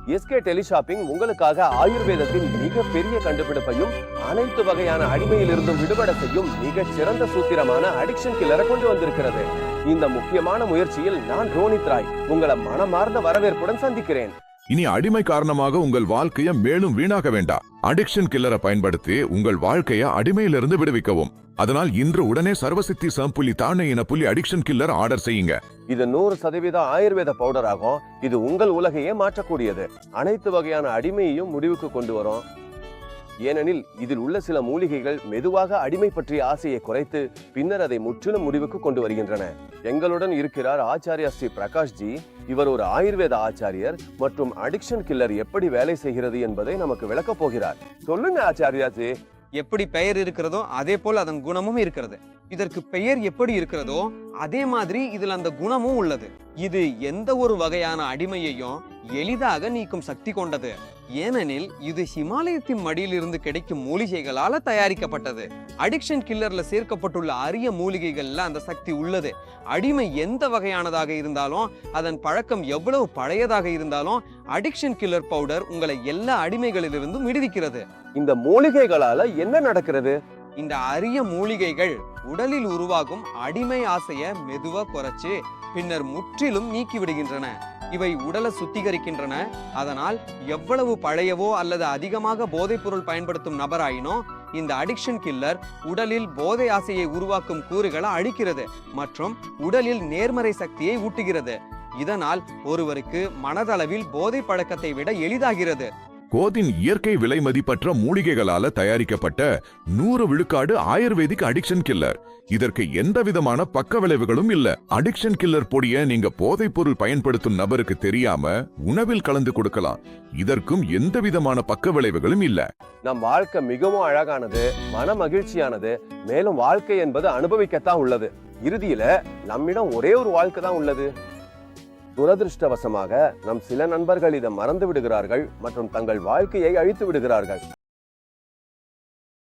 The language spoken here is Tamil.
எஸ்கே டெலிஷாப்பிங் உங்களுக்காக ஆயுர்வேதத்தின் மிக பெரிய கண்டுபிடிப்பையும் அனைத்து வகையான அடிமையிலிருந்தும் விடுபட செய்யும் மிகச் சிறந்த சூத்திரமான அடிக்ஷன் கில்லரை கொண்டு வந்திருக்கிறது. இந்த முக்கியமான முயற்சியில் நான் ரோனித் ராய் உங்களை மனமார்ந்த வரவேற்புடன் சந்திக்கிறேன். இனி அடிமை காரணமாக உங்கள் வாழ்க்கையை மேலும் வீணாக வேண்டாம். அடிக்ஷன் கில்லரை பயன்படுத்தி உங்கள் வாழ்க்கையை அடிமையிலிருந்து விடுவிக்கவும். அதனால் இன்று உடனே சர்வசித்தி சம்புலி தானே என புள்ளி அடிக்ஷன் கில்லர் ஆர்டர் செய்யுங்க. இது 100% ஆயுர்வேத பவுடர் ஆகும். இது உங்கள் உலகையே மாற்றக்கூடியது. அனைத்து வகையான அடிமையையும் முடிவுக்கு கொண்டு வரும். ஏனெனில் இதில் உள்ள சில மூலிகைகள் மெதுவாக அடிமை பற்றிய ஆசையை குறைத்து பின்னர் அதை முற்றிலும் முடிவுக்கு கொண்டு வருகின்றன. எங்களுடன் இருக்கிறார் ஆச்சாரியா ஸ்ரீ பிரகாஷ் ஜி. இவர் ஒரு ஆயுர்வேத ஆச்சாரியர் மற்றும் அடிக்ஷன் கில்லர் எப்படி வேலை செய்கிறது என்பதை நமக்கு விளக்க போகிறார். சொல்லுங்க ஆச்சாரியா ஜி. எப்படி பெயர் இருக்கிறதோ அதே போல் அதன் குணமும் இருக்கிறது. இதற்கு பெயர் எப்படி இருக்கிறதோ அதே மாதிரி இதில் அந்த குணமும் உள்ளது. இது எந்த ஒரு வகையான அடிமையையும் எளிதாக நீக்கும் சக்தி கொண்டது. ஏனெனில் இது ஹிமாலயத்தின் மடியிலிருந்து கிடைக்கும் மூலிகைகளால தயாரிக்கப்பட்டது. அடிக்ஷன் கில்லர்ல சேர்க்கப்பட்டுள்ள அரிய மூலிகைகள்ல அந்த சக்தி உள்ளது. அடிமை எந்த வகையானதாக இருந்தாலும், அதன் பழக்கம் எவ்வளவு பழையதாக இருந்தாலும், அடிக்ஷன் கில்லர் பவுடர் உங்களை எல்லா அடிமைகளிலிருந்தும் விடுவிக்கிறது. இந்த மூலிகைகளால என்ன நடக்கிறது? இந்த அரிய மூலிகைகள் உடலில் உருவாகும் அடிமை ஆசைய மெதுவா குறைச்சு பின்னர் முற்றிலும் நீக்கி விடுகின்றன. இவை உடலை சுத்திகரிக்கின்றன. அதனால் எவ்வளவு பழையவோ அல்லது அதிகமாக போதைப் பொருள் பயன்படுத்தும் நபராயினோ இந்த அடிக்ஷன் கில்லர் உடலில் போதை ஆசையை உருவாக்கும் கூறுகளை அழிக்கிறது மற்றும் உடலில் நேர்மறை சக்தியை ஊட்டுகிறது. இதனால் ஒருவருக்கு மனதளவில் போதை பழக்கத்தை விட எளிதாகிறது. கோதின் இயற்கை விலை மதிப்பற்ற மூலிகைகளால தயாரிக்கப்பட்ட 100 விழுக்காடு ஆயுர்வேதிக் அடிக்ஷன் கில்லர். இதற்கு எந்த விதமான பக்க விளைவுகளும் இல்ல. அடிக்ஷன் கில்லர் பொடியை நீங்க போதைப் பொருள் பயன்படுத்தும் நபருக்கு தெரியாம உணவில் கலந்து கொடுக்கலாம். இதற்கும் எந்த விதமான பக்க விளைவுகளும் இல்ல. நம் வாழ்க்கை மிகவும் அழகானது, மன மகிழ்ச்சியானது. மேலும் வாழ்க்கை என்பது அனுபவிக்கத்தான் உள்ளது. இறுதியில நம்மிடம் ஒரே ஒரு வாழ்க்கை தான் உள்ளது. துரதிருஷ்டவசமாக நம் சில நண்பர்கள் இதை மறந்து விடுகிறார்கள் மற்றும் தங்கள் வாழ்க்கையை அழித்து விடுகிறார்கள்.